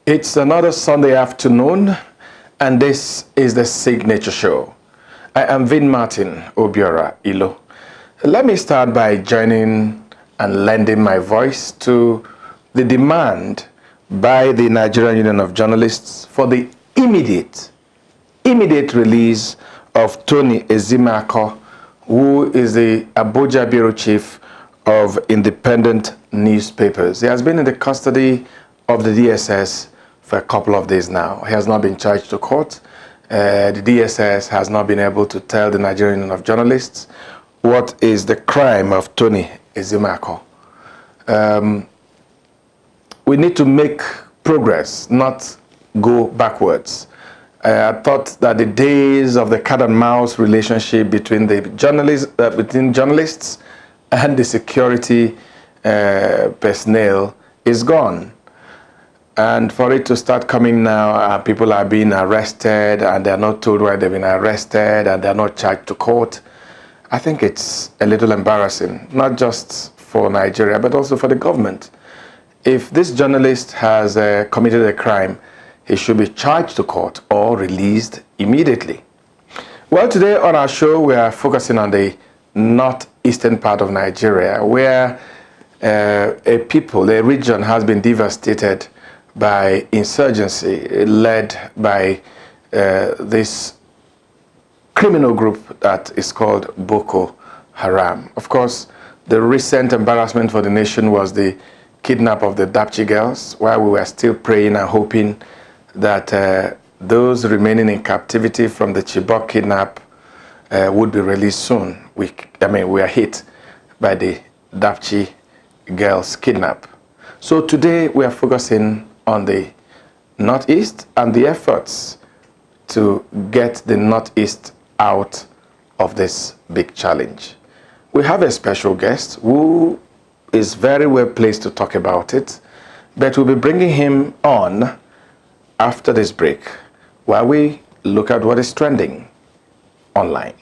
It's another Sunday afternoon, and this is the Signature Show. I am Vin Martin Obiora Ilo. Let me start by joining and lending my voice to the demand by the Nigerian Union of Journalists for the immediate release of Tony Ezimakor, who is the Abuja Bureau Chief of independent newspapers. He has been in the custody of the DSS for a couple of days now. He has not been charged to court. The DSS has not been able to tell the Nigerian Union of Journalists what is the crime of Tony Ezimakor. We need to make progress, not go backwards. I thought that the days of the cat and mouse relationship between the journalists and the security personnel is gone. And for it to start coming now, people are being arrested and they're not told why they've been arrested and they're not charged to court. I think it's a little embarrassing, not just for Nigeria, but also for the government. If this journalist has committed a crime, he should be charged to court or released immediately. Well, today on our show, we are focusing on the northeastern part of Nigeria, where a region has been devastated by insurgency led by this criminal group that is called Boko Haram. Of course, the recent embarrassment for the nation was the kidnap of the Dapchi girls, while we were still praying and hoping that those remaining in captivity from the Chibok kidnap would be released soon. We are hit by the Dapchi girls kidnap. So today we are focusing on the Northeast and the efforts to get the Northeast out of this big challenge. We have a special guest who is very well placed to talk about it, but we'll be bringing him on after this break while we look at what is trending online.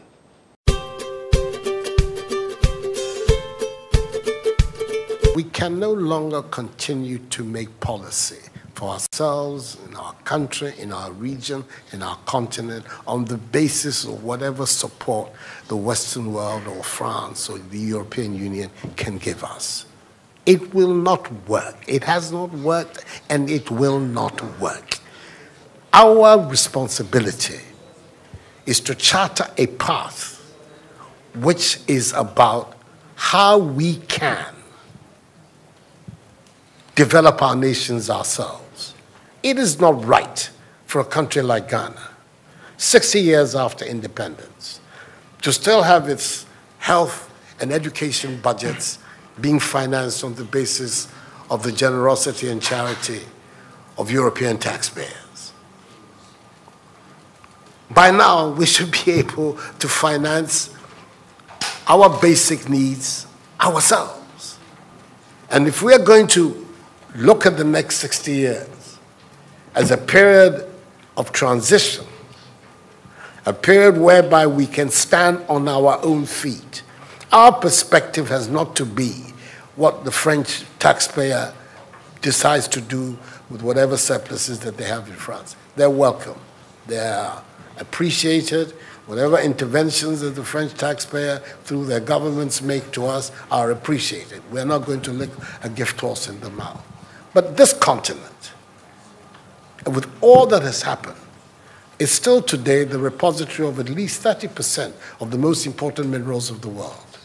We can no longer continue to make policy for ourselves, in our country, in our region, in our continent, on the basis of whatever support the Western world or France or the European Union can give us. It will not work. It has not worked, and it will not work. Our responsibility is to charter a path which is about how we can develop our nations ourselves. It is not right for a country like Ghana, 60 years after independence, to still have its health and education budgets being financed on the basis of the generosity and charity of European taxpayers. By now, we should be able to finance our basic needs ourselves. And if we are going to look at the next 60 years as a period of transition, a period whereby we can stand on our own feet, our perspective has not to be what the French taxpayer decides to do with whatever surpluses that they have in France. They're welcome. They're appreciated. Whatever interventions that the French taxpayer through their governments make to us are appreciated. We're not going to lick a gift horse in the mouth. But this continent, with all that has happened, is still today the repository of at least 30% of the most important minerals of the world.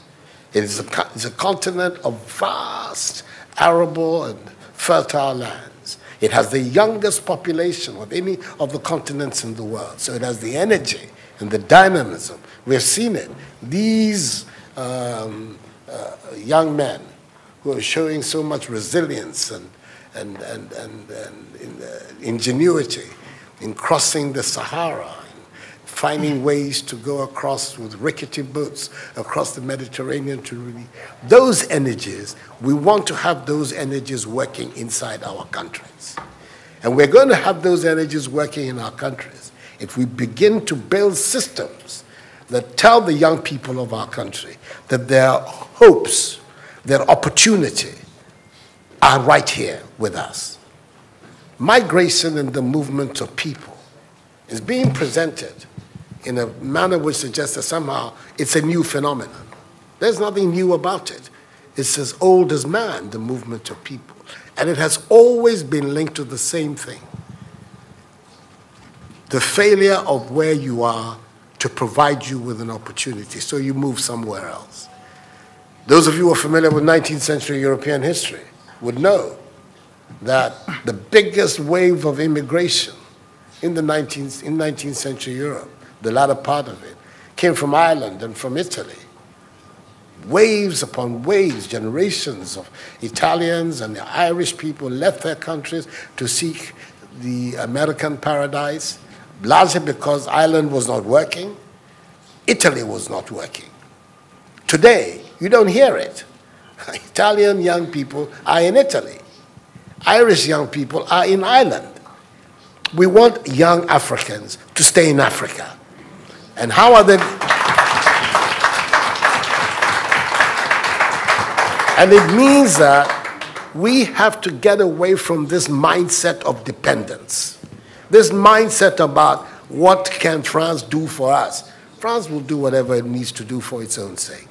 It is a continent of vast, arable, and fertile lands. It has the youngest population of any of the continents in the world. So it has the energy and the dynamism. We have seen it. These young men who are showing so much resilience and ingenuity in crossing the Sahara, finding ways to go across with rickety boats across the Mediterranean to really, those energies, we want to have those energies working inside our countries. And we're going to have those energies working in our countries if we begin to build systems that tell the young people of our country that their hopes, their opportunity are right here with us. migration and the movement of people is being presented in a manner which suggests that somehow it's a new phenomenon. There's nothing new about it. It's as old as man, the movement of people. And it has always been linked to the same thing: the failure of where you are to provide you with an opportunity, so you move somewhere else. Those of you who are familiar with 19th century European history would know that the biggest wave of immigration in 19th century Europe, the latter part of it, came from Ireland and from Italy. Waves upon waves, generations of Italians and Irish people left their countries to seek the American paradise, largely because Ireland was not working, Italy was not working. Today, you don't hear it. Italian young people are in Italy. Irish young people are in Ireland. We want young Africans to stay in Africa. And how are they? And it means that we have to get away from this mindset of dependence. This mindset about what can France do for us. France will do whatever it needs to do for its own sake.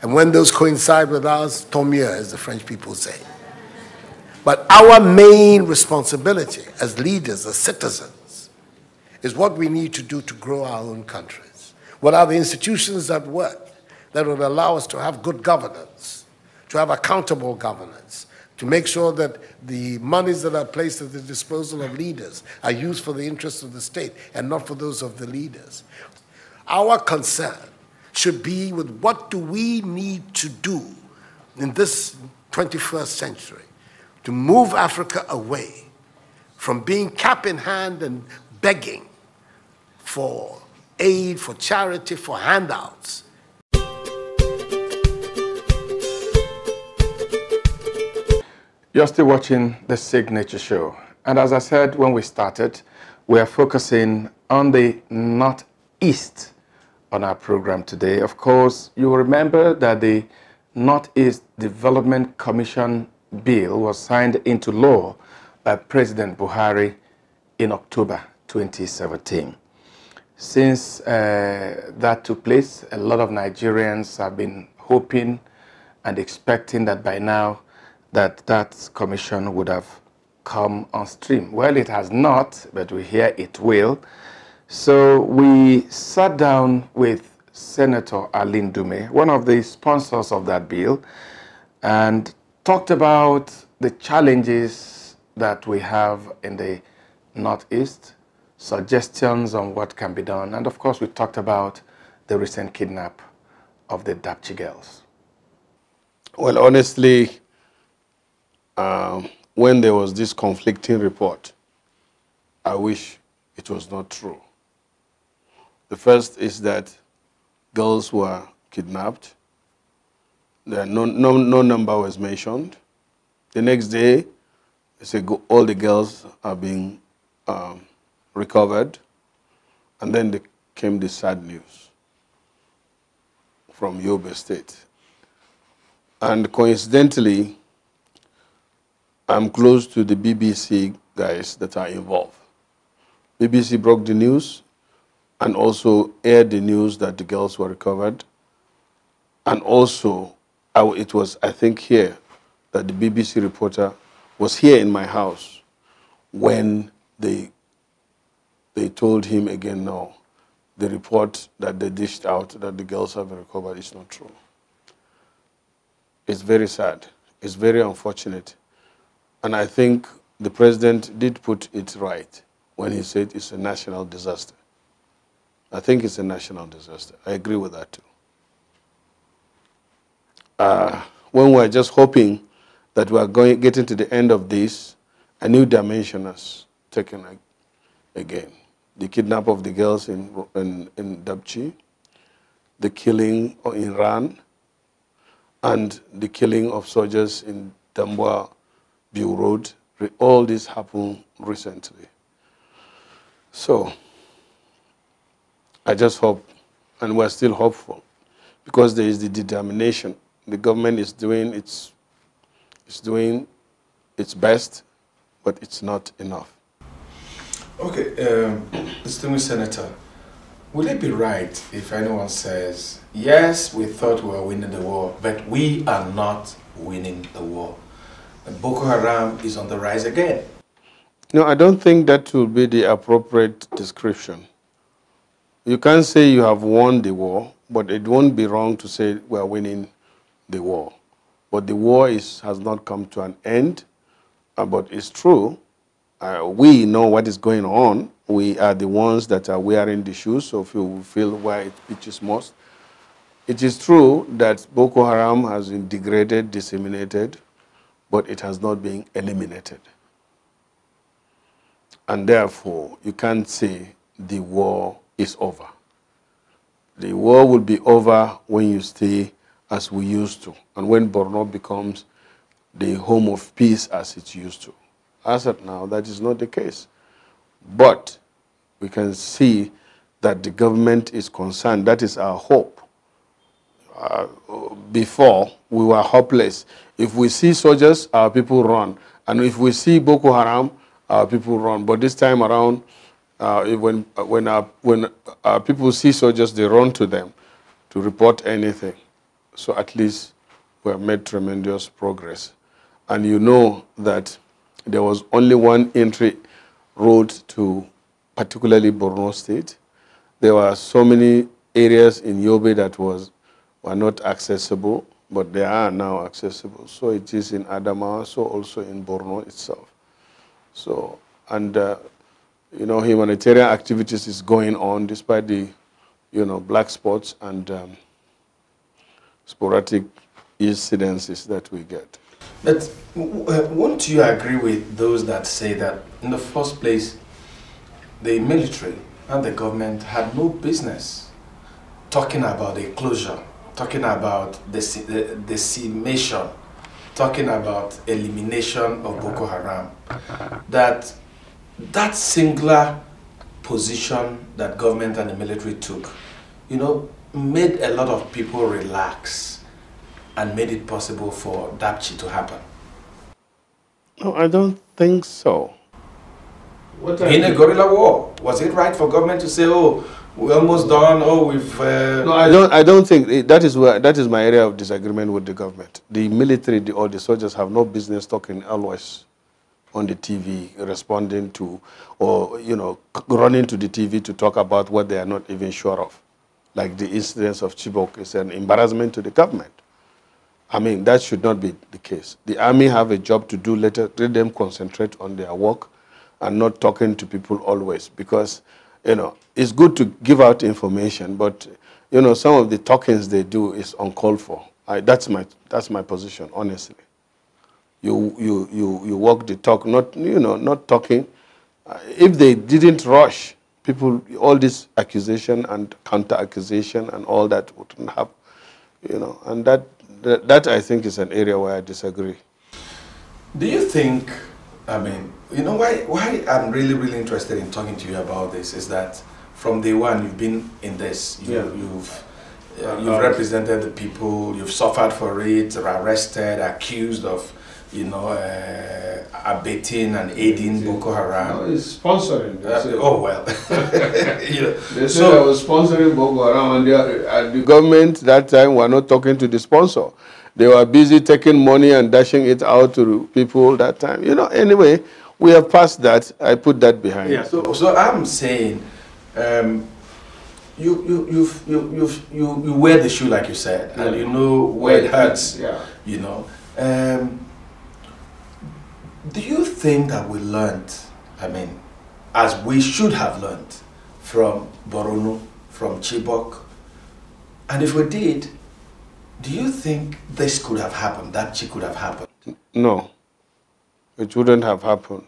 And when those coincide with ours, tant mieux, as the French people say. But our main responsibility as leaders, as citizens, is what we need to do to grow our own countries. What are the institutions that work, that will allow us to have good governance, to have accountable governance, to make sure that the monies that are placed at the disposal of leaders are used for the interests of the state and not for those of the leaders. Our concern should be with what do we need to do in this 21st century to move Africa away from being cap in hand and begging for aid, for charity, for handouts. You're still watching The Signature Show. And as I said when we started, we are focusing on the Northeast on our program today. Of course, you will remember that the Northeast Development Commission bill was signed into law by President Buhari in October 2017. Since that took place, a lot of Nigerians have been hoping and expecting that by now that commission would have come on stream. Well, it has not, but we hear it will. So we sat down with Senator NDUME, one of the sponsors of that bill, and talked about the challenges that we have in the Northeast, suggestions on what can be done, and of course we talked about the recent kidnap of the Dapchi girls. Well, honestly, when there was this conflicting report, I wish it was not true. The first is that girls were kidnapped. No number was mentioned. The next day, they say all the girls are being recovered. And then there came the sad news from Yobe State. And coincidentally, I'm close to the BBC guys that are involved. BBC broke the news and also aired the news that the girls were recovered. And also, it was, I think, here that the BBC reporter was here in my house when they told him again, no, the report that they dished out that the girls have been recovered is not true. It's very sad. It's very unfortunate. And I think the president did put it right when he said it's a national disaster. I think it's a national disaster. I agree with that too. When we're just hoping that we're getting to the end of this, a new dimension has taken again. The kidnap of the girls in Dapchi, the killing in Iran, and the killing of soldiers in Damboa View Road. All this happened recently. So I just hope, and we're still hopeful, because there is the determination. The government is doing its best but it's not enough. Okay, distinguished Senator, will it be right if anyone says, yes, we thought we were winning the war, but we are not winning the war? Boko Haram is on the rise again. No, I don't think that will be the appropriate description. You can't say you have won the war, but it won't be wrong to say we are winning the war. But the war has not come to an end, but it's true. We know what is going on. We are the ones that are wearing the shoes, so if you feel where it pitches most. It is true that Boko Haram has been degraded, disseminated, but it has not been eliminated. And therefore, you can't say the war is over. The war will be over when you stay as we used to, and when Borno becomes the home of peace as it used to. As of now, that is not the case. But we can see that the government is concerned. That is our hope. Before, we were hopeless. If we see soldiers, our people run. And if we see Boko Haram, our people run. But this time around, when our people see soldiers, they run to them to report anything. So at least we have made tremendous progress. And you know that there was only one entry road to particularly Borno State. There were so many areas in Yobe that were not accessible, but they are now accessible. So it is in Adamawa, so also in Borno itself. So, and you know, humanitarian activities is going on despite the, you know, black spots and sporadic incidences that we get. But won't you agree with those that say that in the first place, the military and the government had no business talking about a closure, talking about decimation, talking about elimination of Boko Haram? That singular position that government and the military took, you know, made a lot of people relax and made it possible for Dapchi to happen. No, I don't think so. In a guerrilla war, was it right for government to say, "Oh, we're almost done. Oh, we've"? No, I don't think that is my area of disagreement with the government. The military, or the soldiers, have no business talking always on the TV, responding to, or you know, running to the TV to talk about what they are not even sure of, like the incidents of Chibok is an embarrassment to the government. I mean, that should not be the case. The army have a job to do. Let them concentrate on their work and not talking to people always, because, you know, it's good to give out information, but, you know, some of the talkings they do is uncalled for. That's my position, honestly. You walk the talk, not talking. If they didn't rush, people, all this accusation and counter-accusation and all that wouldn't have, you know, and that I think is an area where I disagree. Do you think, I mean, you know, why I'm really interested in talking to you about this is that from day one you've been in this. You've represented the people, you've suffered for it, arrested, accused of, you know, abetting and aiding Boko Haram. No, it's sponsoring. Oh, well. You know, they said I was sponsoring Boko Haram, and the government that time were not talking to the sponsor. They were busy taking money and dashing it out to people that time. You know, anyway, we have passed that. I put that behind. Yeah, so I'm saying, you wear the shoe, like you said, and you know where it hurts. Yeah. You know. Do you think that we learned, I mean, as we should have learned from Borno, from Chibok? And if we did, do you think this could have happened, that could have happened? No, it wouldn't have happened.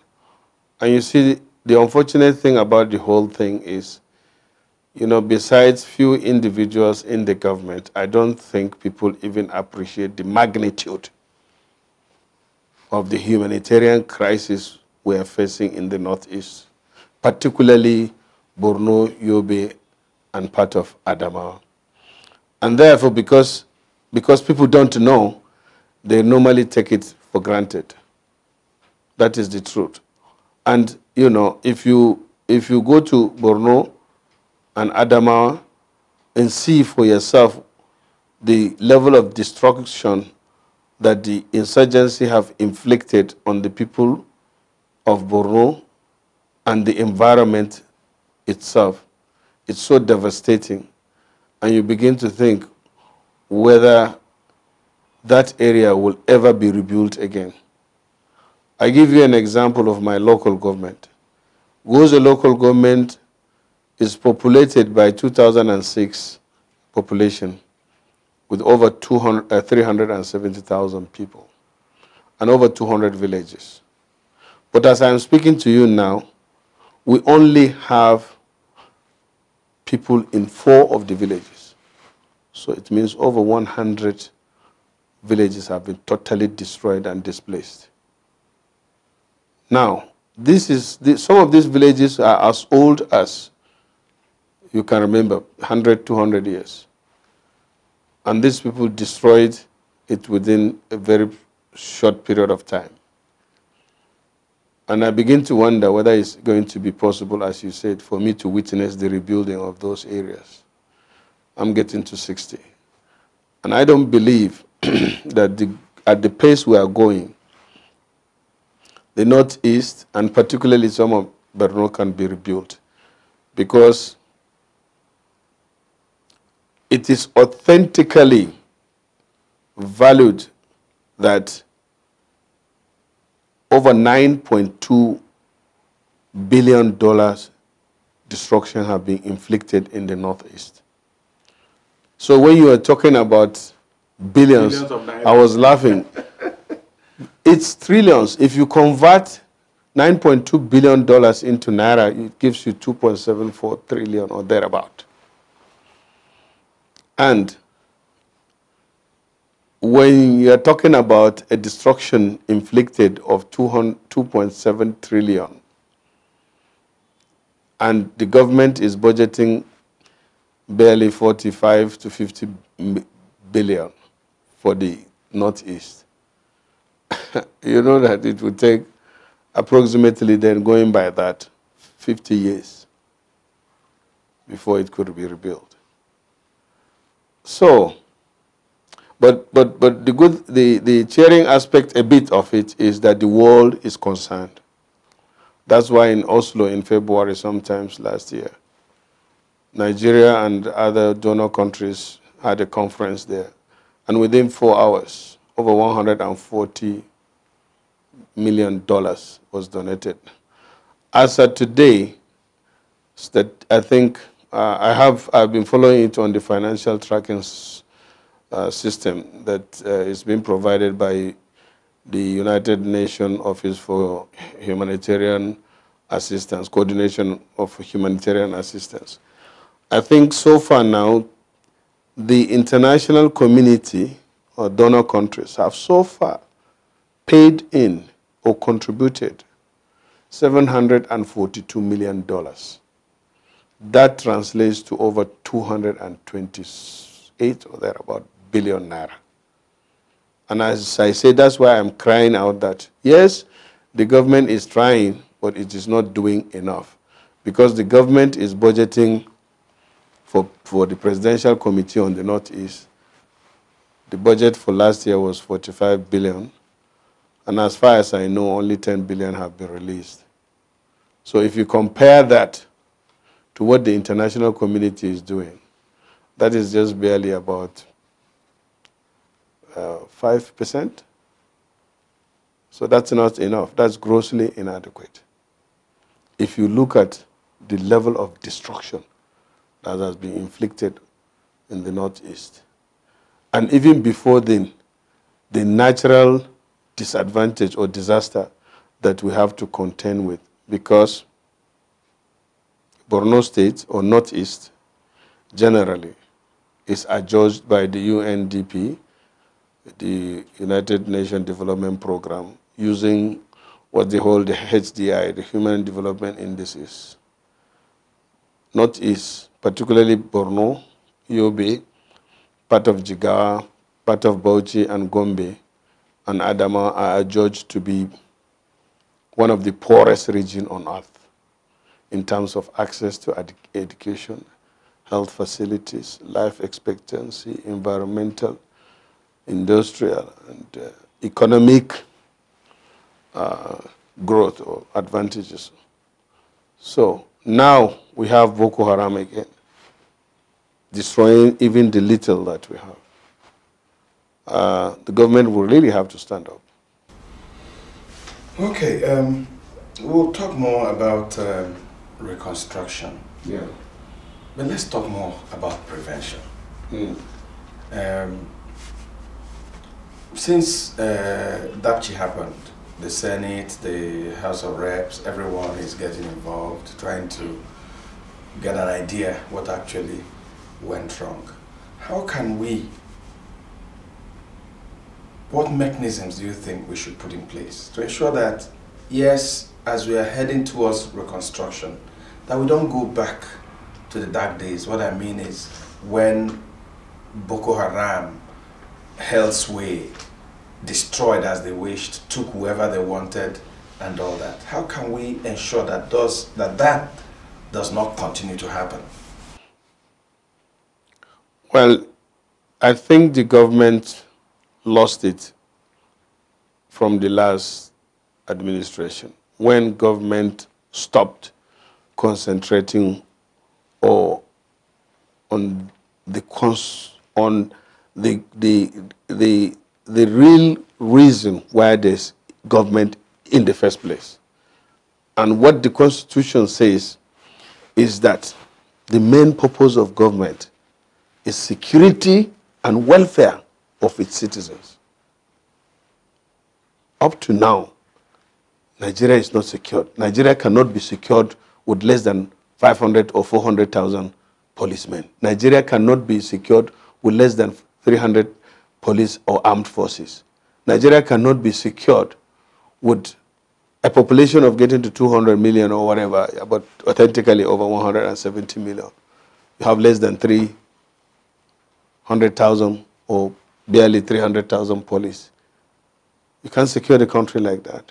And you see, the unfortunate thing about the whole thing is, you know, besides few individuals in the government, I don't think people even appreciate the magnitude of the humanitarian crisis we are facing in the Northeast, particularly Borno, Yobe, and part of Adamawa. And therefore, because people don't know, they normally take it for granted. That is the truth. And, you know, if you go to Borno and Adamawa and see for yourself the level of destruction that the insurgency have inflicted on the people of Borno and the environment itself, it's so devastating. And you begin to think whether that area will ever be rebuilt again. I give you an example of my local government. Goza local government is populated by 2006 population with over 370,000 people and over 200 villages. But as I'm speaking to you now, we only have people in 4 of the villages. So it means over 100 villages have been totally destroyed and displaced. Now, some of these villages are as old as, you can remember, 100, 200 years. And these people destroyed it within a very short period of time. And I begin to wonder whether it's going to be possible, as you said, for me to witness the rebuilding of those areas. I'm getting to 60. And I don't believe that at the pace we are going, the Northeast, and particularly some of Borno, can be rebuilt, because it is authentically valued that over $9.2 billion destruction have been inflicted in the Northeast. So when you are talking about billions I was laughing. It's trillions. If you convert $9.2 billion into Naira, it gives you 2.74 trillion or thereabout. And when you are talking about a destruction inflicted of 2.7 trillion, and the government is budgeting barely 45 to 50 billion for the Northeast, you know that it would take approximately, then going by that, 50 years before it could be rebuilt. So, but the cheering aspect, a bit of it, is that the world is concerned. That's why in Oslo in February, sometimes last year, Nigeria and other donor countries had a conference there. And within 4 hours, over $140 million was donated. As of today, I think I've been following it on the financial tracking system that is being provided by the United Nations Office for Humanitarian Assistance, Coordination of Humanitarian Assistance. I think so far now, the international community or donor countries have so far paid in or contributed $742 million. That translates to over 228 or thereabout billion naira. And as I say, that's why I'm crying out that, yes, the government is trying, but it is not doing enough. Because the government is budgeting for the Presidential Committee on the Northeast. The budget for last year was 45 billion. And as far as I know, only 10 billion have been released. So if you compare that to what the international community is doing, that is just barely about 5%. So that's not enough. That's grossly inadequate. If you look at the level of destruction that has been inflicted in the Northeast, and even before then, the natural disadvantage or disaster that we have to contend with, because Borno State or Northeast generally is adjudged by the UNDP, the United Nations Development Program, using what they call the HDI, the Human Development Indices. Northeast, particularly Borno, Yobe, part of Jigawa, part of Bauchi and Gombe, and Adama are adjudged to be one of the poorest regions on earth in terms of access to education, health facilities, life expectancy, environmental, industrial, and economic growth or advantages. So now we have Boko Haram again, destroying even the little that we have. The government will really have to stand up. Okay, we'll talk more about reconstruction. Yeah. But let's talk more about prevention. Since Dapchi happened, the Senate, the House of Reps, everyone is getting involved, trying to get an idea what actually went wrong. How can we, what mechanisms do you think we should put in place to ensure that, yes, as we are heading towards reconstruction, that we don't go back to the dark days? What I mean is when Boko Haram held sway, destroyed as they wished, took whoever they wanted, and all that. How can we ensure that that does not continue to happen? Well, I think the government lost it from the last administration when government stopped concentrating on the real reason why there's government in the first place. And what the Constitution says is that the main purpose of government is security and welfare of its citizens. Up to now, Nigeria is not secured. Nigeria cannot be secured with less than 500 or 400,000 policemen. Nigeria cannot be secured with less than 300 police or armed forces. Nigeria cannot be secured with a population of getting to 200 million or whatever, but authentically over 170 million. You have less than 300,000 or barely 300,000 police. You can't secure the country like that.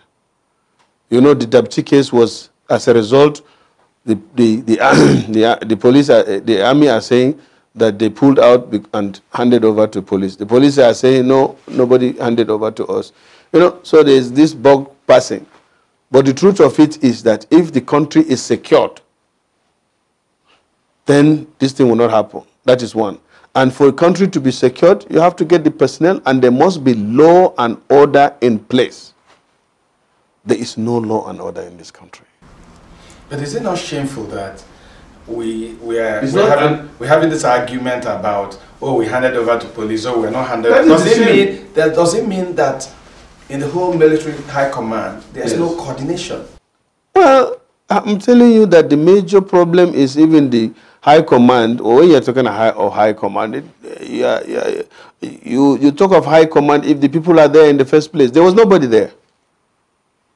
You know, the Dapchi case was, as a result, the police, the army are saying that they pulled out and handed over to police. The police are saying, no, nobody handed over to us. You know, so there's this bug passing. But the truth of it is that if the country is secured, then this thing will not happen. That is one. And for a country to be secured, you have to get the personnel, and there must be law and order in place. There is no law and order in this country. But is it not shameful that we're having this argument about, oh, we handed over to police, oh, we're not handed over? Does it mean that in the whole military high command, there's no coordination? Well, I'm telling you that the major problem is even the high command, or when you're talking high command, you talk of high command if the people are there in the first place. There was nobody there.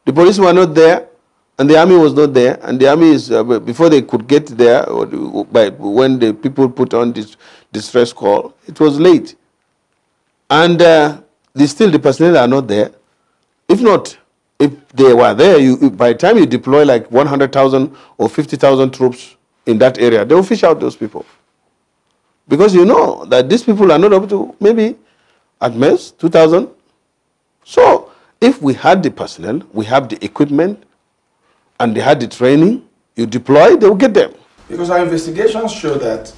The police were not there, and the army was not there, and the army is, before they could get there, or when the people put on this distress call, it was late. And still the personnel are not there. If not, if they were there, by the time you deploy like 100,000 or 50,000 troops in that area, they will fish out those people. Because you know that these people are not up to maybe at most 2,000. So if we had the personnel, we have the equipment, and they had the training, you deploy, they will get them. Because our investigations show that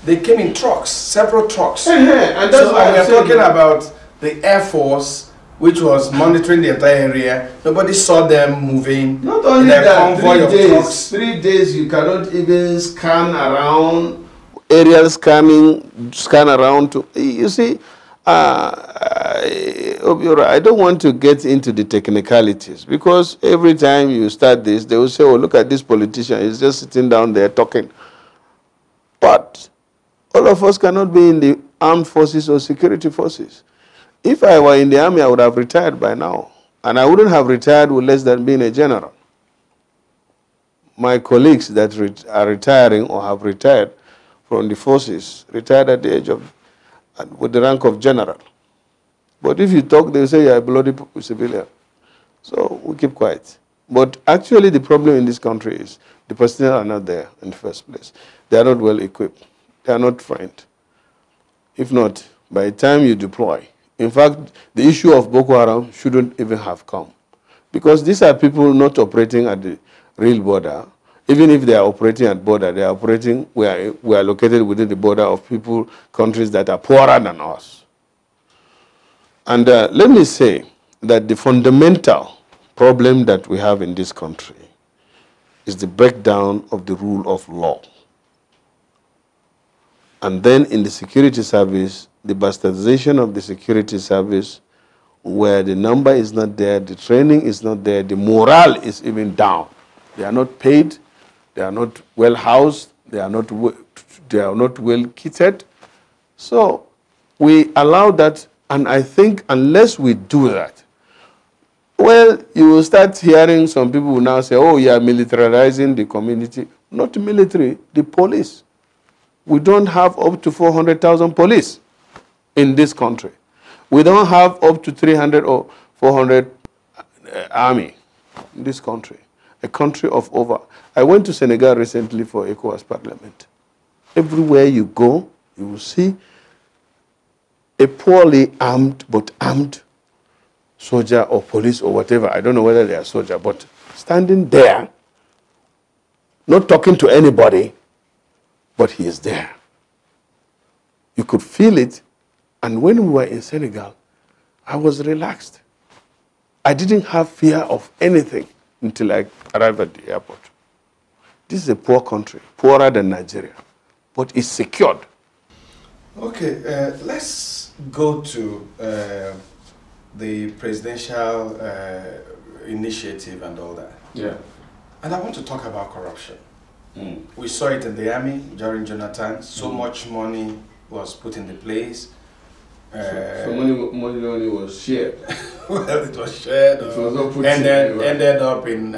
they came in trucks, several trucks. And that's why we're talking about the Air Force, which was monitoring the entire area. Nobody saw them moving. Not only that, 3 days you cannot even scan around, aerial scanning, scan around. You see, I don't want to get into the technicalities, because every time you start this, they will say, oh, look at this politician, he's just sitting down there talking. But all of us cannot be in the armed forces or security forces. If I were in the army, I would have retired by now. And I wouldn't have retired with less than being a general. My colleagues that are retiring or have retired from the forces, retired at the age of, with the rank of general. But if you talk, they say you're a bloody civilian. So we keep quiet. But actually the problem in this country is the personnel are not there in the first place. They are not well equipped. They are not trained. If not, by the time you deploy, in fact, the issue of Boko Haram shouldn't even have come. Because these are people not operating at the real border. Even if they are operating at border, they are operating, we are located within the border of people, countries that are poorer than us. And let me say that the fundamental problem that we have in this country is the breakdown of the rule of law. And then in the security service, the bastardization of the security service, where the number is not there, the training is not there, the morale is even down. They are not paid, they are not well housed, they are not well kitted. So we allow that, and I think unless we do that, well, you will start hearing some people will now say, oh, you are militarizing the community. Not the military, the police. We don't have up to 400,000 police in this country. We don't have up to 300 or 400 army in this country. A country of over. I went to Senegal recently for ECOWAS Parliament. Everywhere you go, you will see a poorly armed but armed soldier or police or whatever. I don't know whether they are soldier, but standing there, not talking to anybody, but he is there. You could feel it. And when we were in Senegal, I was relaxed. I didn't have fear of anything until I arrived at the airport. This is a poor country, poorer than Nigeria, but it's secured. Okay, let's go to the presidential initiative and all that. Yeah. And I want to talk about corruption. We saw it in the army during Jonathan. So much money was put into place. So money was shared. Well, it was shared. It was not put and then ended up in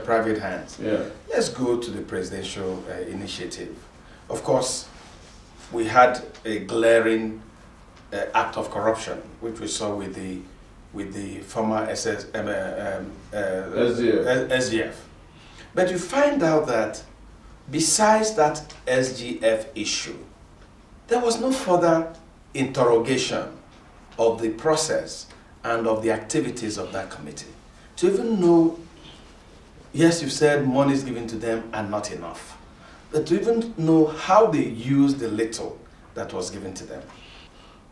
private hands. Yeah. Let's go to the presidential initiative. Of course, we had a glaring act of corruption, which we saw with the former SGF. But you find out that besides that SGF issue, there was no further interrogation of the process and of the activities of that committee. To even know, yes, you said money is given to them and not enough, but to even know how they use the little that was given to them.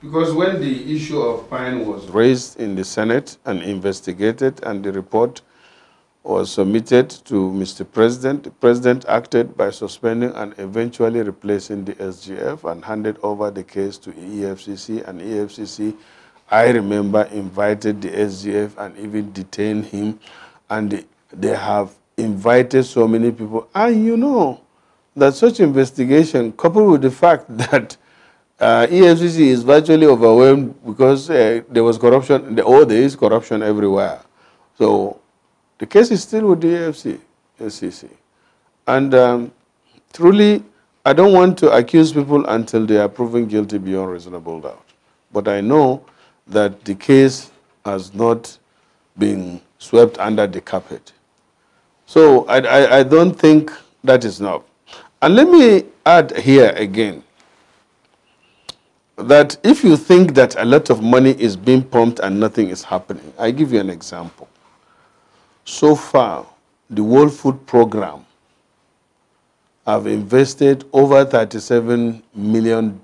Because when the issue of Pine was raised in the Senate and investigated and the report was submitted to Mr. President, the President acted by suspending and eventually replacing the SGF and handed over the case to EFCC. And EFCC, I remember, invited the SGF and even detained him. And they have invited so many people. And you know that such investigation, coupled with the fact that EFCC is virtually overwhelmed because there was corruption, there is corruption everywhere. So the case is still with the EFCC. And truly, I don't want to accuse people until they are proven guilty beyond reasonable doubt. But I know that the case has not been swept under the carpet. So I don't think that is enough. And let me add here again that if you think that a lot of money is being pumped and nothing is happening, I give you an example. So far, the World Food Program have invested over $37 million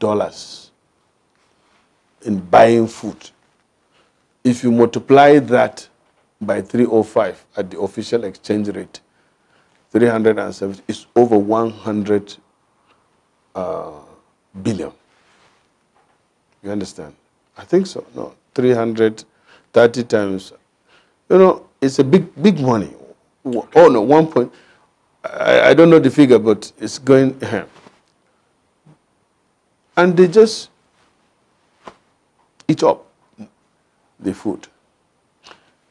in buying food. If you multiply that by 305 at the official exchange rate, 370 is over 100 billion. You understand? I think so. No, 330 times. You know, it's a big money. Oh no, 1 point. I don't know the figure, but it's going. And they just eat up the food.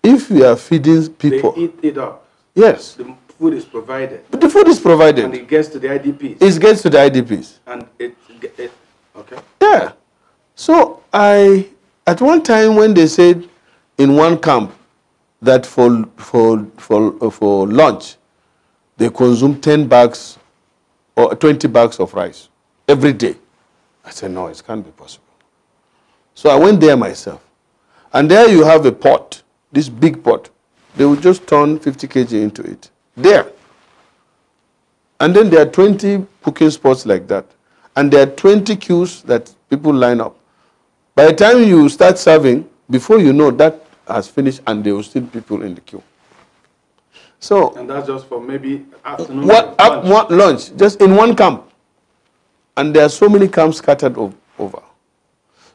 If we are feeding people, they eat it up. Yes. The food is provided. The food is provided. And it gets to the IDPs. It gets to the IDPs. And okay. Yeah. So at one time when they said in one camp, that for lunch, they consume 10 bags or 20 bags of rice every day. I said, no, it can't be possible. So I went there myself. And there you have a pot, this big pot. They will just turn 50 kg into it. There. And then there are 20 cooking spots like that. And there are 20 queues that people line up. By the time you start serving, before you know, that has finished and there will still be people in the queue. So, and that's just for maybe afternoon lunch, just in one camp. And there are so many camps scattered over.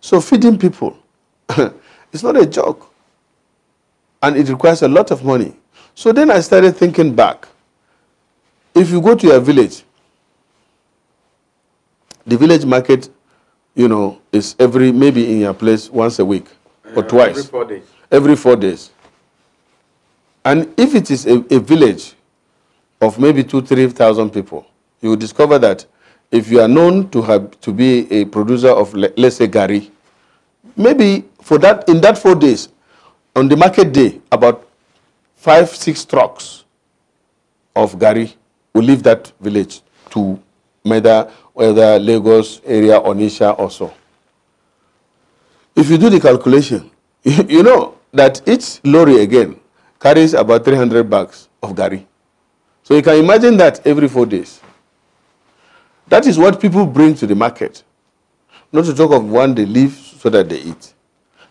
So feeding people, it's not a joke. And it requires a lot of money. So then I started thinking back. If you go to your village, the village market, you know, is maybe in your place once a week or twice. Every 4 days. Every 4 days. And if it is a village of maybe 2,000-3,000 people, you will discover that if you are known to be a producer of, let's say, gari, maybe in that 4 days, on the market day, about 5-6 trucks of gari will leave that village to whether Lagos area or Nisha or so. If you do the calculation, you know that each lorry again carries about 300 bags of gari. So you can imagine that every 4 days. That is what people bring to the market. Not to talk of one they leave so that they eat.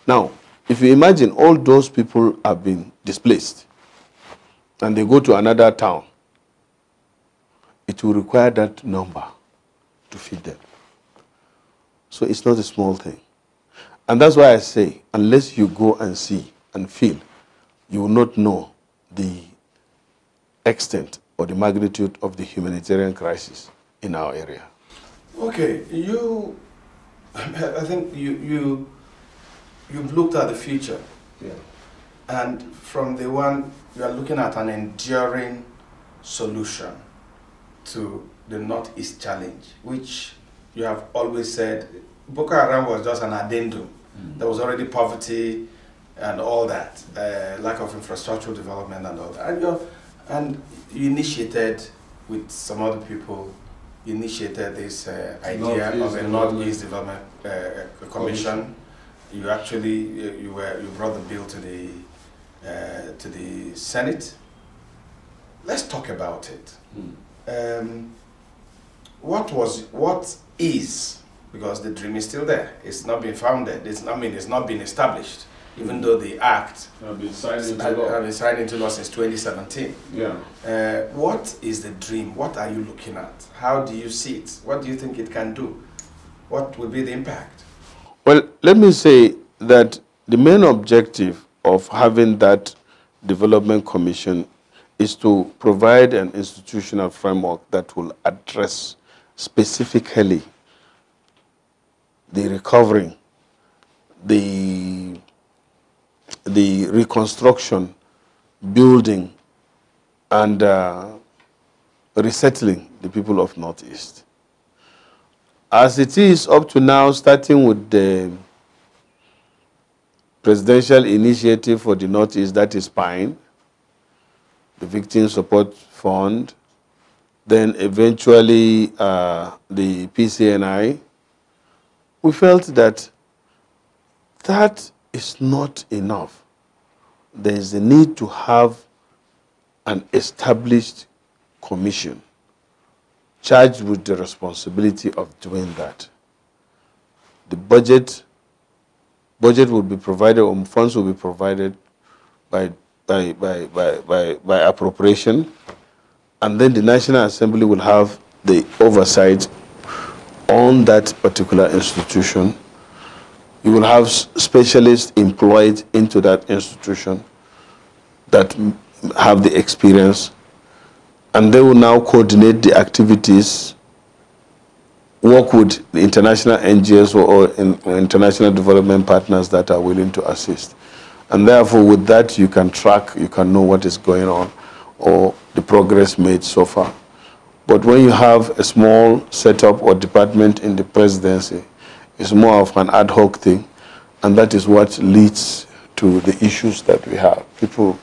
Now, if you imagine all those people have been displaced and they go to another town, it will require that number to feed them. So it's not a small thing. And that's why I say, unless you go and see and feel, you will not know the extent or the magnitude of the humanitarian crisis in our area. Okay, I think you've looked at the future. Yeah. And from the one, you are looking at an enduring solution to the Northeast challenge, which you have always said Boko Haram was just an addendum. There was already poverty and all that, lack of infrastructural development and all that. And you initiated with some other people, you initiated this idea of a Northeast Development Commission. You actually you brought the bill to the Senate. Let's talk about it. What is, because the dream is still there. It's not been founded. It's not been established, even though the act have been signed into law since 2017. Yeah. What is the dream? What are you looking at? How do you see it? What do you think it can do? What will be the impact? Well, let me say that the main objective of having that development commission is to provide an institutional framework that will address specifically the recovery, the reconstruction, building, and resettling the people of Northeast. As it is up to now, starting with the presidential initiative for the Northeast, that is PINE, the Victim Support Fund, then eventually the PCNI, we felt that that is not enough. There is a need to have an established commission charged with the responsibility of doing that. The budget will be provided, or funds will be provided by appropriation, and then the National Assembly will have the oversight on that particular institution. You will have specialists employed into that institution that have the experience, and they will now coordinate the activities, work with the international NGOs or international development partners that are willing to assist. And therefore, with that, you can track, you can know what is going on or the progress made so far. But when you have a small setup or department in the presidency, it's more of an ad hoc thing, and that is what leads to the issues that we have. People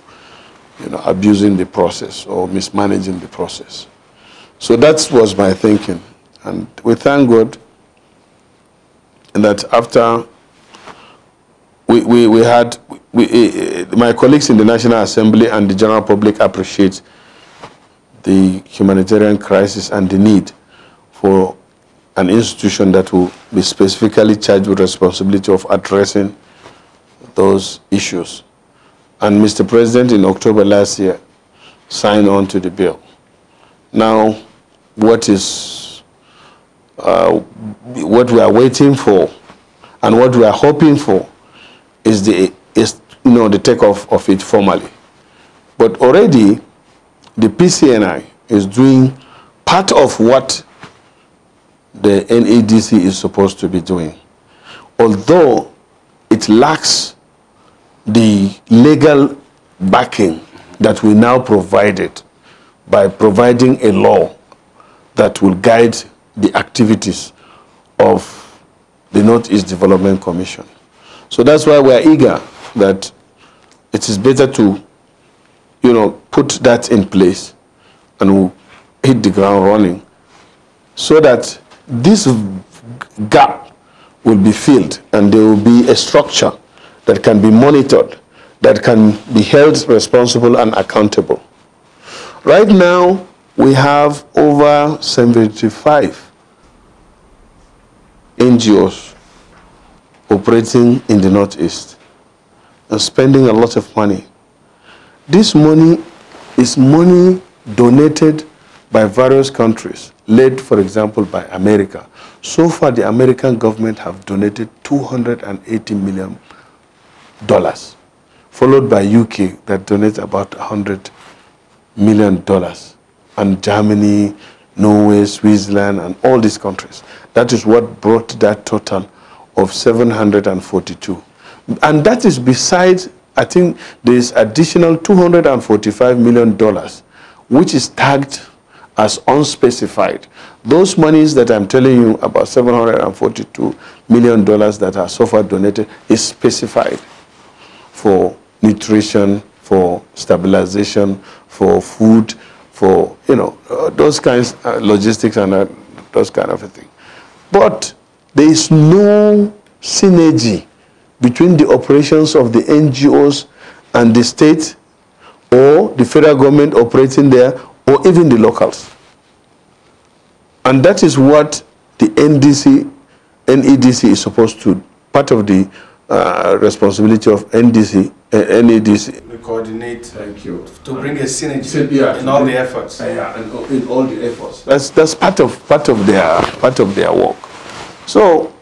abusing the process or mismanaging the process. So that was my thinking. And we thank God that after my colleagues in the National Assembly and the general public appreciate the humanitarian crisis and the need for an institution that will be specifically charged with responsibility of addressing those issues. And Mr. President, in October last year, signed on to the bill. Now, what we are waiting for and what we are hoping for is the takeoff of it formally. But already, the PCNI is doing part of what the NEDC is supposed to be doing, although it lacks the legal backing that we now provided by providing a law that will guide the activities of the Northeast Development Commission. So that's why we are eager that it is better to, put that in place and we'll hit the ground running so that this gap will be filled and there will be a structure that can be monitored, that can be held responsible and accountable. Right now, we have over 75 NGOs operating in the Northeast and spending a lot of money. This money is money donated by various countries, led, for example, by America. So far, the American government have donated $280 million, followed by UK that donates about $100 million, and Germany, Norway, Switzerland, and all these countries. That is what brought that total of 742. And that is besides, I think, there's additional $245 million, which is tagged as unspecified. Those monies that I'm telling you about, $742 million that are so far donated, is specified for nutrition, for stabilization, for food, for, those kinds of logistics and those kind of a thing. But there is no synergy between the operations of the NGOs and the state or the federal government operating there or even the locals. And that is what the NEDC is supposed to, part of the responsibility of NEDC. We coordinate. Thank you. To bring a synergy in all the efforts. Yeah, and in all the efforts. That's part of their work. So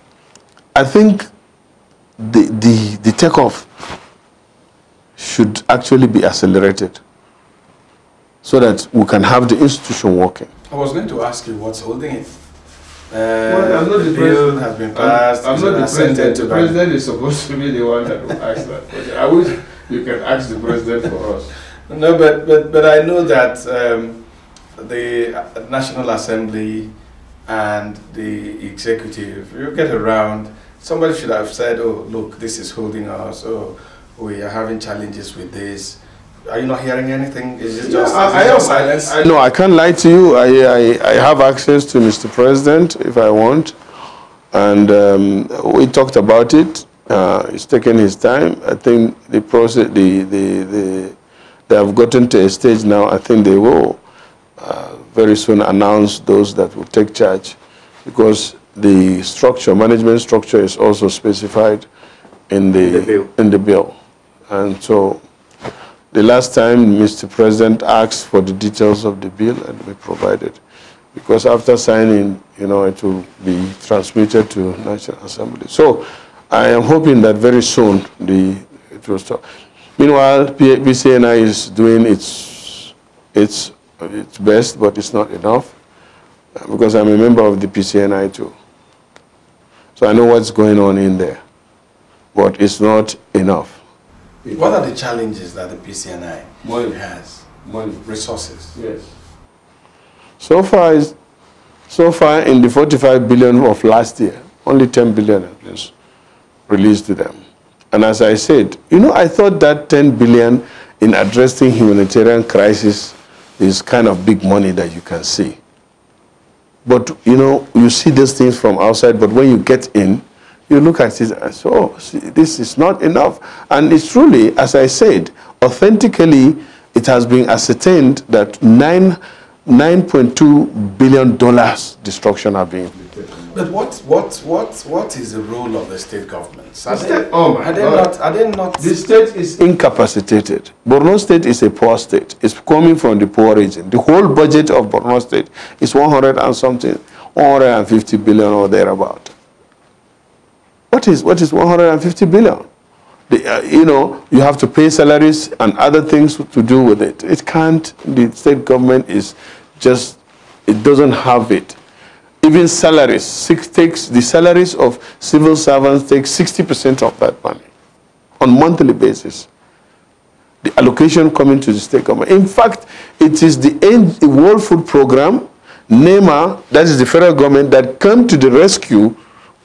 I think the takeoff should actually be accelerated so that we can have the institution working. I was going to ask you what's holding it. Well, I'm not the bill has been passed. I'm not the president. The president is supposed to be the one that will ask that question. I wish you can ask the president for us. No, but I know that the National Assembly and the executive, you get around, somebody should have said, oh, look, this is holding us, oh, we are having challenges with this. Are you not hearing anything? Is it just, silence? No, I can't lie to you. I have access to Mr. President if I want. And we talked about it. It's taken his time. I think the process, they have gotten to a stage now. I think they will very soon announce those that will take charge, because the structure, management structure, is also specified in the bill. And so the last time Mr. President asked for the details of the bill, and we provided, because after signing, it will be transmitted to National Assembly. So I am hoping that very soon it will stop. Meanwhile, PCNI is doing its best, but it's not enough, because I'm a member of the PCNI too. So I know what's going on in there, but it's not enough. What are the challenges that the PCNI has? Resources. Yes. So far in the 45 billion of last year, only 10 billion is released to them. And as I said, I thought that 10 billion in addressing humanitarian crisis is kind of big money that you can see. But, you know, you see these things from outside, but when you get in, you look at it and say, oh, see, this is not enough. And it's truly, as I said, authentically, it has been ascertained that $9.2 billion destruction have been inflicted. But what is the role of the state governments? Are they not? The state is incapacitated. Borno State is a poor state. It's coming from the poor region. The whole budget of Borno State is 150 billion or thereabout. What is 150 billion? You know, you have to pay salaries and other things to do with it. It can't. The state government is just, it doesn't have it. Even salaries, the salaries of civil servants take 60% of that money on a monthly basis. The allocation coming to the state government. In fact, it is the World Food Program, NEMA, that is the federal government, that came to the rescue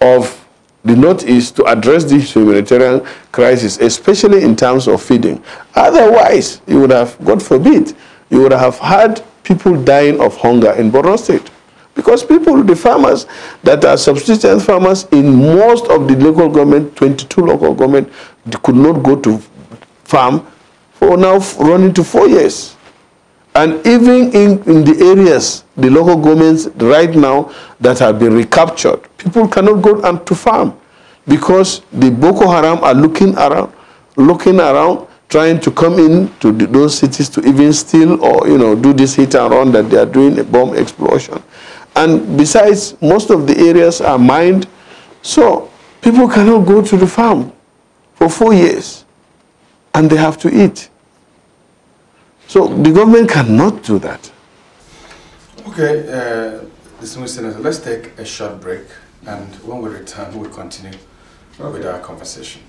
of the Northeast to address this humanitarian crisis, especially in terms of feeding. Otherwise, you would have, God forbid, you would have had people dying of hunger in Borno State. Because people, the farmers that are subsistence farmers in most of the local government, 22 local government, they could not go to farm for now running to 4 years. And even in the areas, the local governments right now that have been recaptured, people cannot go to farm because the Boko Haram are looking around, trying to come in to those cities to even steal or, you know, do this hit and run that they are doing, a bomb explosion. And besides, most of the areas are mined, so people cannot go to the farm for 4 years, and they have to eat. So the government cannot do that. Okay, distinguished Senator, let's take a short break, and when we return, we'll continue with our conversation.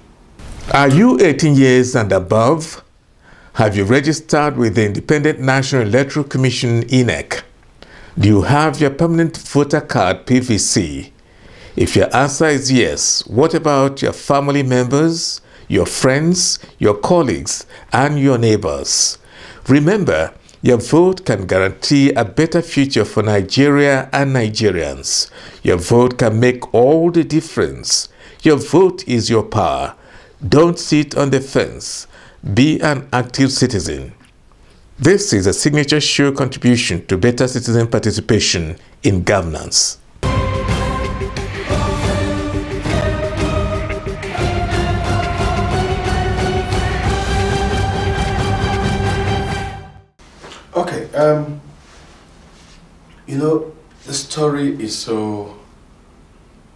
Are you 18 years and above? Have you registered with the Independent National Electoral Commission, INEC? Do you have your permanent voter card, PVC? If your answer is yes, what about your family members, your friends, your colleagues, and your neighbors? Remember, your vote can guarantee a better future for Nigeria and Nigerians. Your vote can make all the difference. Your vote is your power. Don't sit on the fence. Be an active citizen. This is a signature show contribution to better citizen participation in governance. Okay, you know, the story is so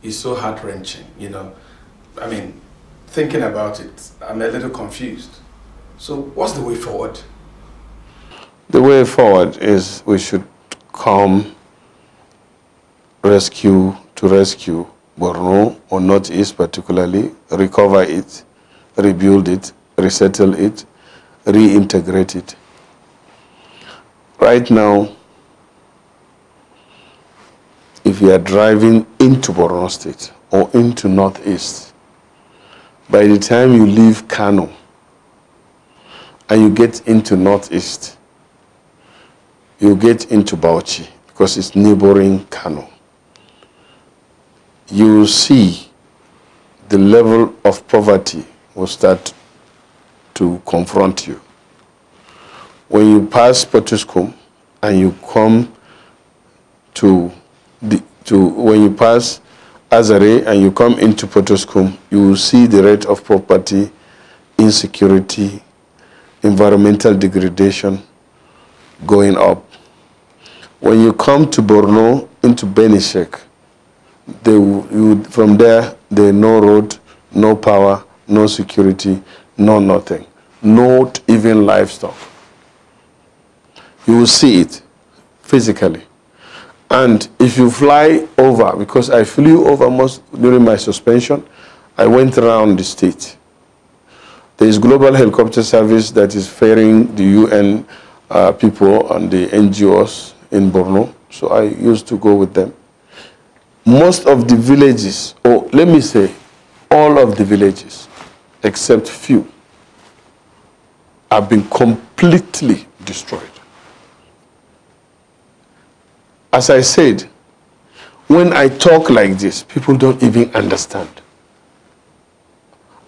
heart-wrenching, you know. I mean, thinking about it, I'm a little confused. So what's the way forward? The way forward is we should come rescue Borno, or Northeast particularly, recover it, rebuild it, resettle it, reintegrate it. Right now, if you are driving into Borno State or into Northeast, by the time you leave Kano and you get into Northeast, you get into Bauchi because it's neighboring Kano. You see the level of poverty will start to confront you. When you pass Potiskum and you come when you pass Azare and you come into Potiskum, you will see the rate of poverty, insecurity, environmental degradation going up. When you come to Borno into Benishek, from there, there's no road, no power, no security, no nothing, not even livestock. You will see it physically. And if you fly over, because I flew over most during my suspension, I went around the state. There is global helicopter service that is ferrying the UN people and the NGOs in Borno, so I used to go with them. Most of the villages, or let me say, all of the villages, except few, have been completely destroyed. As I said, when I talk like this, people don't even understand.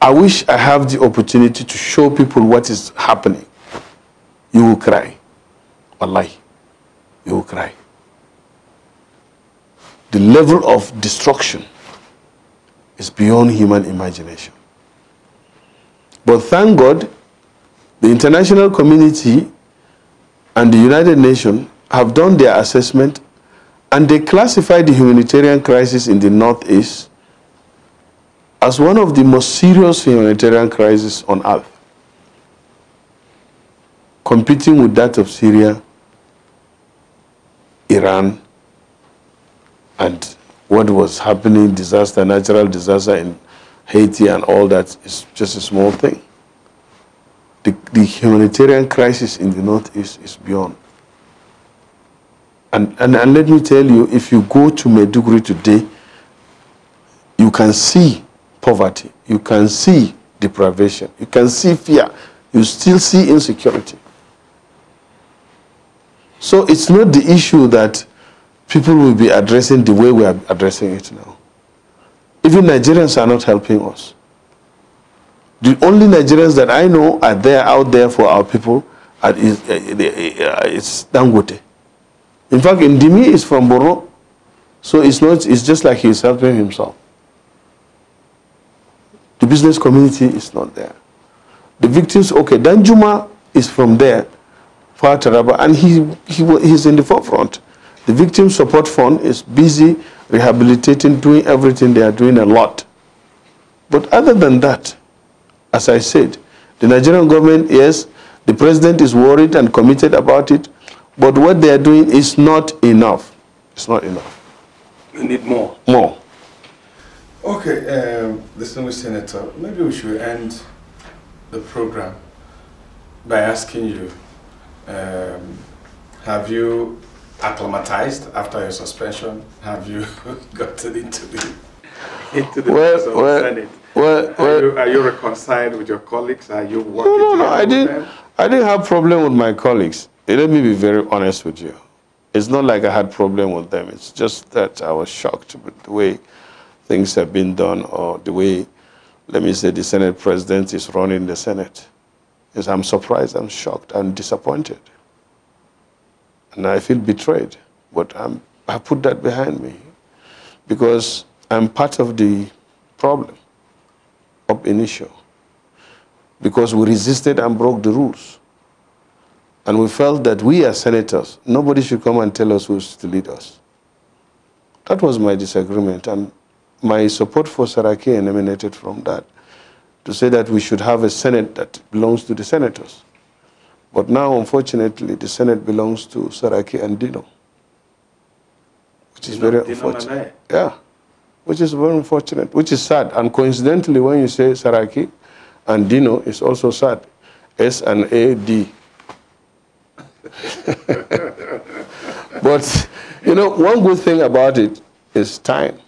I wish I have the opportunity to show people what is happening. You will cry. Wallahi, you will cry. The level of destruction is beyond human imagination. But thank God, the international community and the United Nations have done their assessment, and they classified the humanitarian crisis in the Northeast as one of the most serious humanitarian crises on earth, competing with that of Syria, Iran, and what was happening, disaster, natural disaster in Haiti and all that is just a small thing. The humanitarian crisis in the Northeast is beyond. And let me tell you, if you go to Maiduguri today, you can see poverty, you can see deprivation, you can see fear, you still see insecurity. So it's not the issue that people will be addressing the way we are addressing it now. Even Nigerians are not helping us. The only Nigerians that I know are there out there for our people it's Dangote. In fact, NDUME is from Borno, so it's just like he's helping himself. The business community is not there. The victims, okay, Danjuma is from there, Far Taraba, and he's in the forefront. The Victim Support Fund is busy rehabilitating, doing everything. They are doing a lot. But other than that, as I said, the Nigerian government, yes, the president is worried and committed about it, but what they are doing is not enough. It's not enough. We need more. More. Okay, distinguished Senator, maybe we should end the program by asking you, have you acclimatized after your suspension? Have you gotten into the Senate? Are you reconciled with your colleagues? Are you working together? I didn't have problem with my colleagues. Let me be very honest with you. It's not like I had problem with them. It's just that I was shocked with the way things have been done, or the way, let me say, the Senate president is running the Senate. Yes, I'm surprised, I'm shocked, I'm disappointed. And I feel betrayed, but I put that behind me because I'm part of the problem of initio, because we resisted and broke the rules. And we felt that we as senators, nobody should come and tell us who's to lead us. That was my disagreement, and my support for Saraki emanated from that, to say that we should have a Senate that belongs to the senators. But now, unfortunately, the Senate belongs to Saraki and Dino, which is very unfortunate. Yeah, which is very unfortunate, which is sad. And coincidentally, when you say Saraki and Dino, it's also sad. S and A, D. But, you know, one good thing about it is time.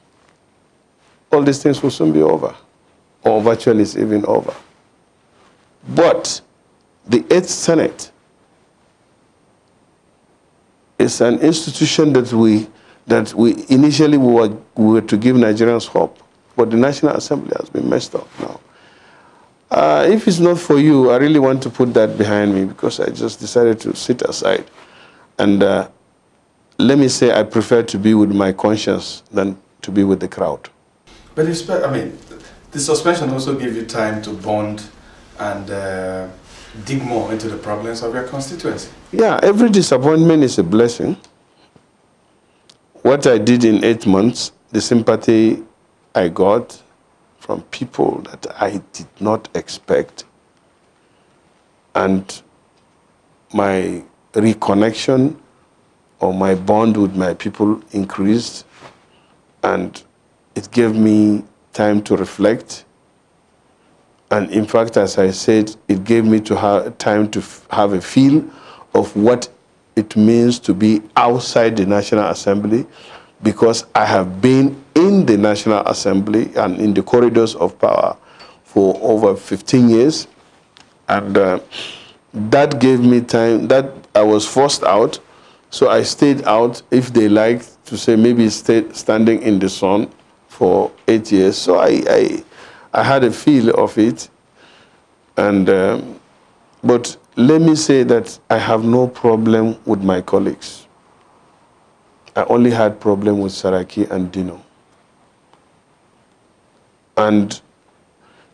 All these things will soon be over, or virtually it's even over. But the 8th Senate is an institution that we initially were to give Nigerians hope, but the National Assembly has been messed up now. If it's not for you, I really want to put that behind me, because I just decided to sit aside. And let me say, I prefer to be with my conscience than to be with the crowd. But I mean, the suspension also gives you time to bond and dig more into the problems of your constituency. Yeah, every disappointment is a blessing. What I did in 8 months, the sympathy I got from people that I did not expect, and my reconnection or my bond with my people increased, and it gave me time to reflect. And in fact, as I said, it gave me time to have a feel of what it means to be outside the National Assembly, because I have been in the National Assembly and in the corridors of power for over 15 years. And that gave me time, that I was forced out, so I stayed out, if they liked to say maybe standing in the sun for 8 years. So I had a feel of it, and but let me say that I have no problem with my colleagues. I only had problem with Saraki and Dino. And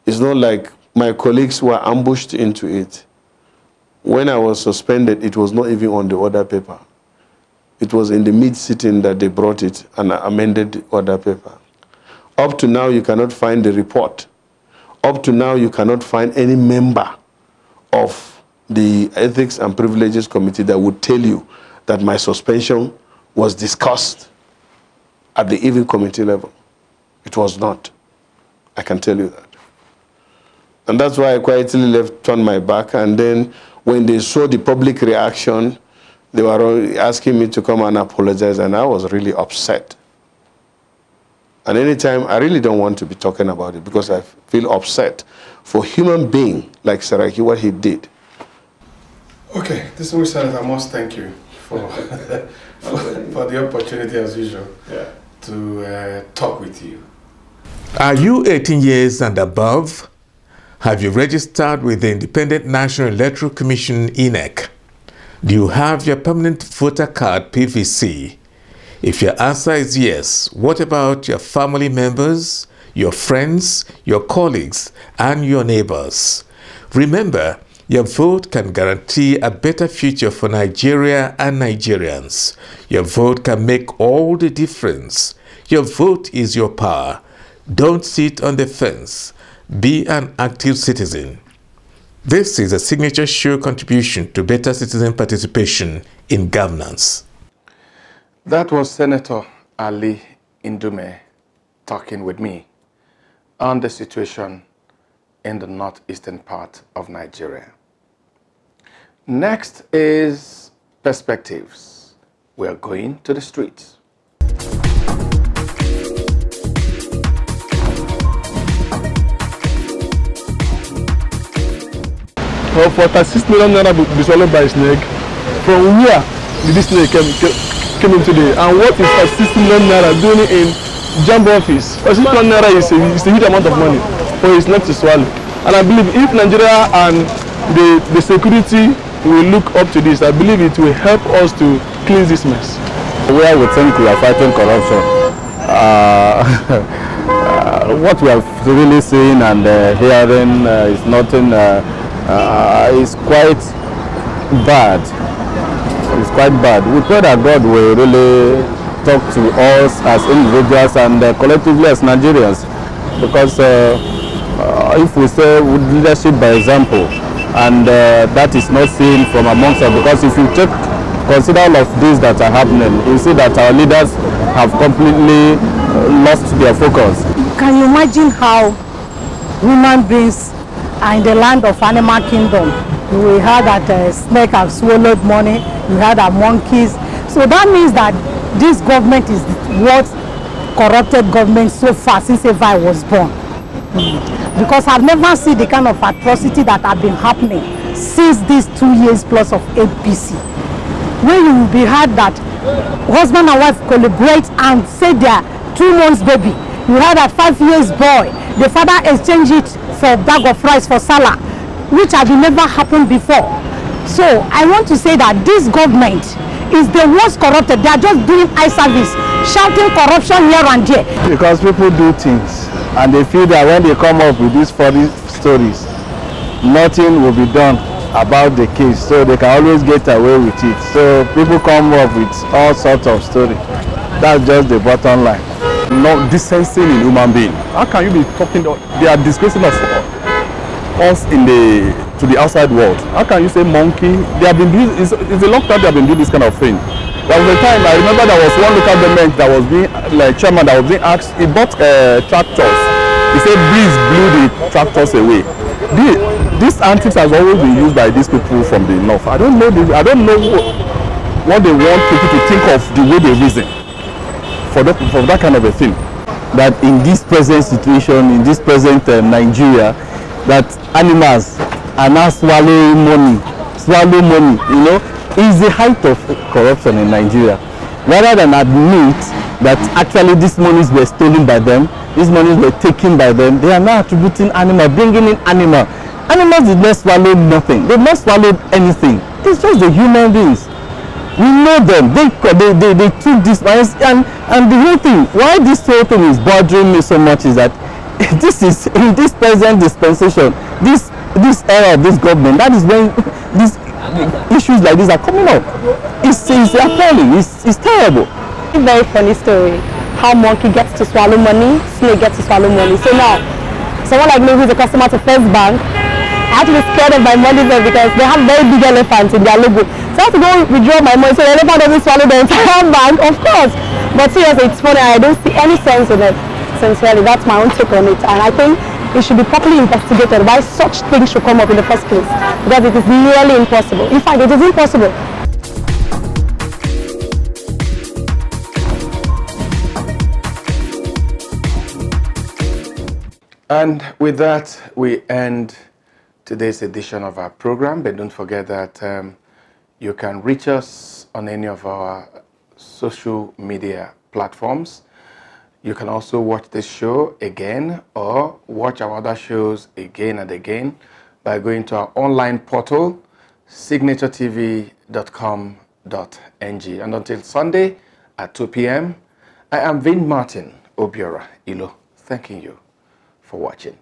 it's not like my colleagues were ambushed into it. When I was suspended, it was not even on the order paper. It was in the mid-sitting that they brought it and amended the order paper. Up to now, you cannot find the report. Up to now, you cannot find any member of the Ethics and Privileges Committee that would tell you that my suspension was discussed at the even committee level. It was not. I can tell you that. And that's why I quietly turned my back. And then when they saw the public reaction, they were asking me to come and apologize, and I was really upset. And anytime, I really don't want to be talking about it because I feel upset for a human being like Saraki, what he did. Okay, distinguished Senator, I must thank you for, for the opportunity, as usual, to talk with you. Are you 18 years and above? Have you registered with the Independent National Electoral Commission, INEC? Do you have your permanent voter card, PVC? If your answer is yes, what about your family members, your friends, your colleagues, and your neighbors? Remember, your vote can guarantee a better future for Nigeria and Nigerians. Your vote can make all the difference. Your vote is your power. Don't sit on the fence. Be an active citizen. This is a signature show contribution to better citizen participation in governance. That was Senator Ali NDUME talking with me on the situation in the northeastern part of Nigeria. Next is perspectives. We are going to the streets. Well, 46 million naira be swallowed by a snake. From where did this snake came in today? And what is 46 million naira doing in Jambo office? 46 million naira is a huge amount of money for his neck to swallow. And I believe if Nigeria and the security will look up to this, I believe it will help us to cleanse this mess. Where we think we are fighting corruption, what we are really seeing and hearing is nothing. It's quite bad. It's quite bad. We pray that God will really talk to us as individuals and collectively as Nigerians, because if we say with leadership by example, and that is not seen from amongst us, because if you consider all of these that are happening, you see that our leaders have completely lost their focus. Can you imagine how human beings are in the land of animal kingdom? We heard that snake have swallowed money, we heard that monkeys. So that means that this government is the worst corrupted government so far since ever I was born. Because I've never seen the kind of atrocity that have been happening since these 2 years plus of APC. When you will be heard that husband and wife collaborate and say their 2 months baby, you heard a 5 years boy, the father exchanged it for a bag of rice for salad, which had never happened before. So I want to say that this government is the worst corrupted. They are just doing eye service, shouting corruption here and there. Because people do things and they feel that when they come up with these funny stories, nothing will be done about the case, so they can always get away with it. So people come up with all sorts of stories. That's just the bottom line. No decency in human being. How can you be talking? They are disgracing us to the outside world. How can you say monkey? They have been doing. It's a long time they have been doing this kind of thing. There was a time I remember there was one local government that was being chairman that was being asked. He bought tractors. He said breeze blew the tractors away. This antics has always been used by these people from the north. I don't know what they want people to think of the way they reason for that kind of a thing. That in this present situation, in this present Nigeria, that animals are now swallowing money swallow money, you know, is the height of corruption in Nigeria. Rather than admit that actually these monies were stolen by them, these monies were taken by them, they are now attributing animal, bringing in animal. Animals did not swallow nothing. They did not swallow anything. It's just the human beings. We know them. They took this virus, and the whole thing. Why this whole thing is bothering me so much is that this is in this present dispensation, this era of this government. That is when these issues like this are coming up. It's appalling. It's terrible. A very funny story. How monkey gets to swallow money, snake gets to swallow money. So now, someone like me who is a customer to First Bank, I have to be scared of my money there because they have very big elephants in their logo. So I have to go withdraw my money so the elephant doesn't swallow the entire bank, of course. But seriously, it's funny. I don't see any sense in it. Sincerely, that's my own take on it. And I think it should be properly investigated why such things should come up in the first place. Because it is nearly impossible. In fact, it is impossible. And with that, we end today's edition of our program. But don't forget that you can reach us on any of our social media platforms. You can also watch this show again or watch our other shows again and again by going to our online portal, signaturetv.com.ng. And until Sunday at 2 p.m., I am Vin Martin Obiora Ilo, thanking you for watching.